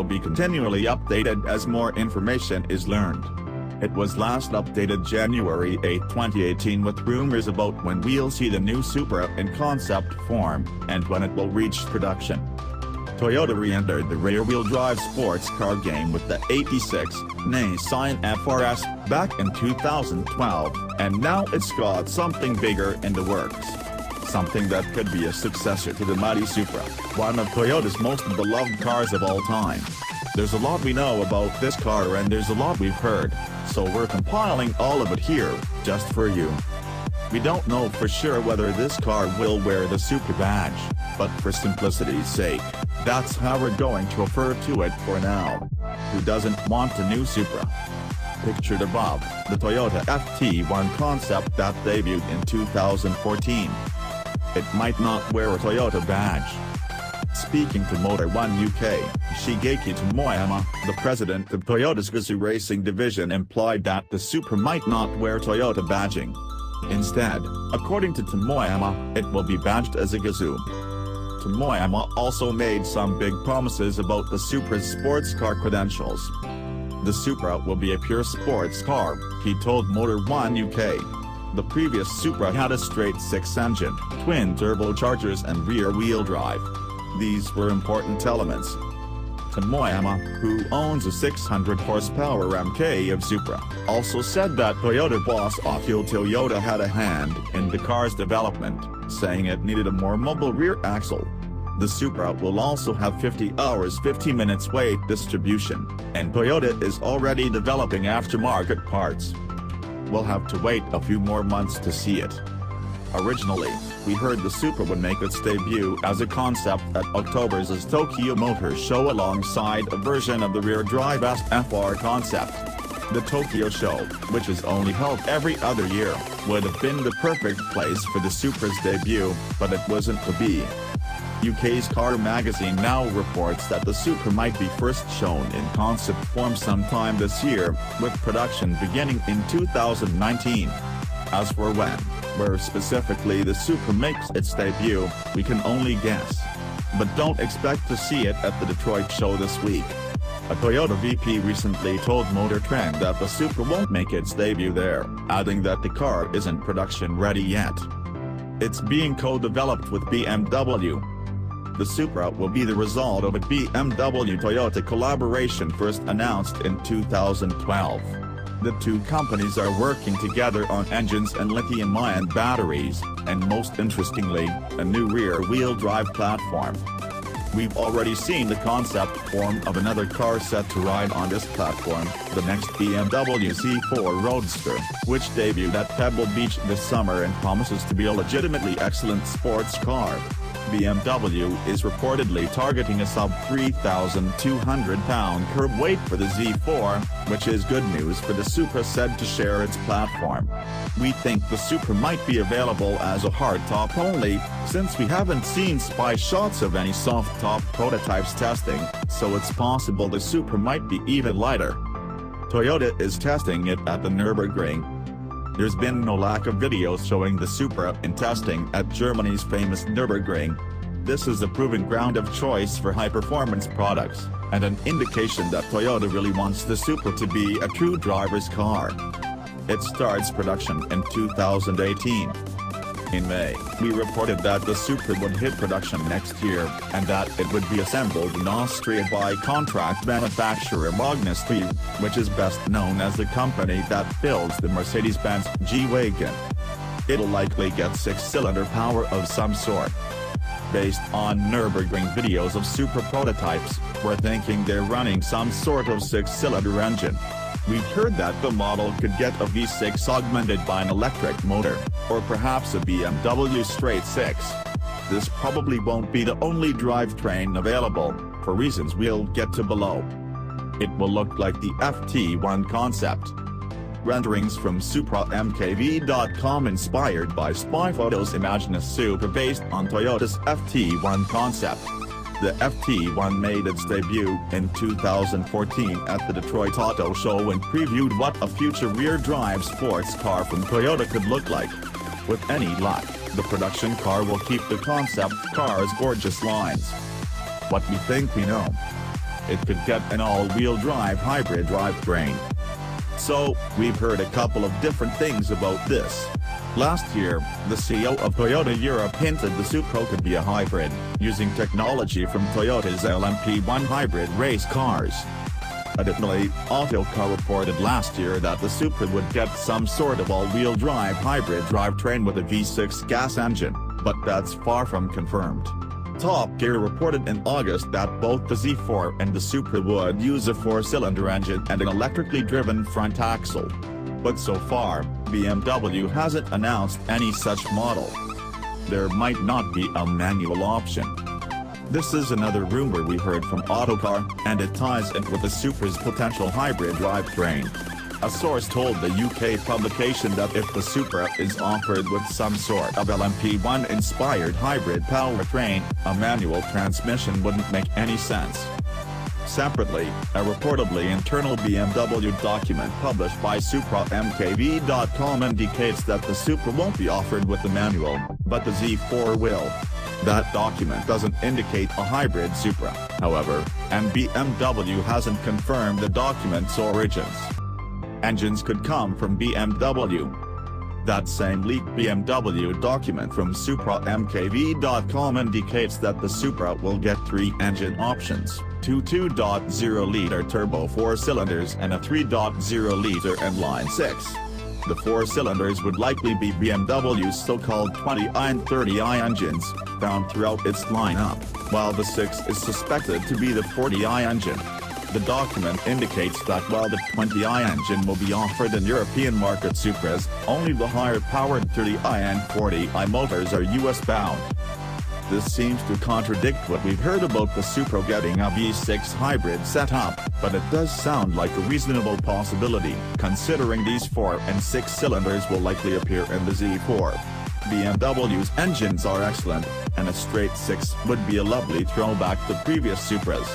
will be continually updated as more information is learned. It was last updated January 8, 2018 with rumors about when we'll see the new Supra in concept form, and when it will reach production. Toyota re-entered the rear-wheel drive sports car game with the 86 Nissan FRS back in 2012, and now it's got something bigger in the works. Something that could be a successor to the mighty Supra, one of Toyota's most beloved cars of all time. There's a lot we know about this car and there's a lot we've heard, so we're compiling all of it here, just for you. We don't know for sure whether this car will wear the Supra badge, but for simplicity's sake, that's how we're going to refer to it for now. Who doesn't want a new Supra? Pictured above, the Toyota FT1 concept that debuted in 2014. It might not wear a Toyota badge. Speaking to Motor One UK, Shigeki Tomoyama, the president of Toyota's Gazoo Racing division, implied that the Supra might not wear Toyota badging. Instead, according to Tomoyama, it will be badged as a Gazoo. Tomoyama also made some big promises about the Supra's sports car credentials. The Supra will be a pure sports car, he told Motor One UK. The previous Supra had a straight-six engine, twin turbochargers and rear-wheel drive. These were important elements. Tomoyama, who owns a 600-horsepower MK of Supra, also said that Toyota boss Akio Toyoda had a hand in the car's development, saying it needed a more mobile rear axle. The Supra will also have 50 hours 50 minutes weight distribution, and Toyota is already developing aftermarket parts. We'll have to wait a few more months to see it. Originally, we heard the Supra would make its debut as a concept at October's Tokyo Motor Show alongside a version of the rear-drive SFR concept. The Tokyo Show, which is only held every other year, would have been the perfect place for the Supra's debut, but it wasn't to be. UK's Car Magazine now reports that the Supra might be first shown in concept form sometime this year, with production beginning in 2019. As for when, where specifically the Supra makes its debut, we can only guess. But don't expect to see it at the Detroit show this week. A Toyota VP recently told Motor Trend that the Supra won't make its debut there, adding that the car isn't production ready yet. It's being co-developed with BMW. The Supra will be the result of a BMW-Toyota collaboration first announced in 2012. The two companies are working together on engines and lithium-ion batteries, and most interestingly, a new rear-wheel drive platform. We've already seen the concept form of another car set to ride on this platform, the next BMW Z4 Roadster, which debuted at Pebble Beach this summer and promises to be a legitimately excellent sports car. BMW is reportedly targeting a sub-3,200-pound curb weight for the Z4, which is good news for the Supra said to share its platform. We think the Supra might be available as a hardtop only, since we haven't seen spy shots of any soft-top prototypes testing, so it's possible the Supra might be even lighter. Toyota is testing it at the Nürburgring. There's been no lack of videos showing the Supra in testing at Germany's famous Nürburgring. This is a proven ground of choice for high-performance products, and an indication that Toyota really wants the Supra to be a true driver's car. It starts production in 2018. In May, we reported that the Supra would hit production next year, and that it would be assembled in Austria by contract manufacturer Magnus Steel, which is best known as the company that builds the Mercedes-Benz G-Wagon. It'll likely get six-cylinder power of some sort. Based on Nürburgring videos of Supra prototypes, we're thinking they're running some sort of six-cylinder engine. We've heard that the model could get a V6 augmented by an electric motor, or perhaps a BMW straight-six. This probably won't be the only drivetrain available, for reasons we'll get to below. It will look like the FT1 concept. Renderings from SupraMKV.com inspired by Spy Photos imagine a Supra based on Toyota's FT1 concept. The FT1 made its debut in 2014 at the Detroit Auto Show and previewed what a future rear-drive sports car from Toyota could look like. With any luck, the production car will keep the concept car's gorgeous lines. What we think we know. it could get an all-wheel drive hybrid drivetrain. So, we've heard a couple of different things about this. Last year, the CEO of Toyota Europe hinted the Supra could be a hybrid, using technology from Toyota's LMP1 hybrid race cars. Additionally, Autocar reported last year that the Supra would get some sort of all-wheel drive hybrid drivetrain with a V6 gas engine, but that's far from confirmed. Top Gear reported in August that both the Z4 and the Supra would use a 4-cylinder engine and an electrically driven front axle. But so far, BMW hasn't announced any such model. There might not be a manual option. This is another rumor we heard from Autocar, and it ties in with the Supra's potential hybrid drivetrain. A source told the UK publication that if the Supra is offered with some sort of LMP1-inspired hybrid powertrain, a manual transmission wouldn't make any sense. Separately, a reportedly internal BMW document published by SupraMKV.com indicates that the Supra won't be offered with the manual, but the Z4 will. That document doesn't indicate a hybrid Supra, however, and BMW hasn't confirmed the document's origins. Engines could come from BMW. That same leaked BMW document from SupraMKV.com indicates that the Supra will get 3 engine options, 2 2.0-liter turbo 4-cylinders and a 3.0-liter inline 6. The 4-cylinders would likely be BMW's so-called 20i and 30i engines, found throughout its lineup, while the 6 is suspected to be the 40i engine. The document indicates that while the 20i engine will be offered in European market Supras, only the higher-powered 30i and 40i motors are US-bound. This seems to contradict what we've heard about the Supra getting a V6 hybrid setup, but it does sound like a reasonable possibility, considering these 4 and 6 cylinders will likely appear in the Z4. BMW's engines are excellent, and a straight 6 would be a lovely throwback to previous Supras.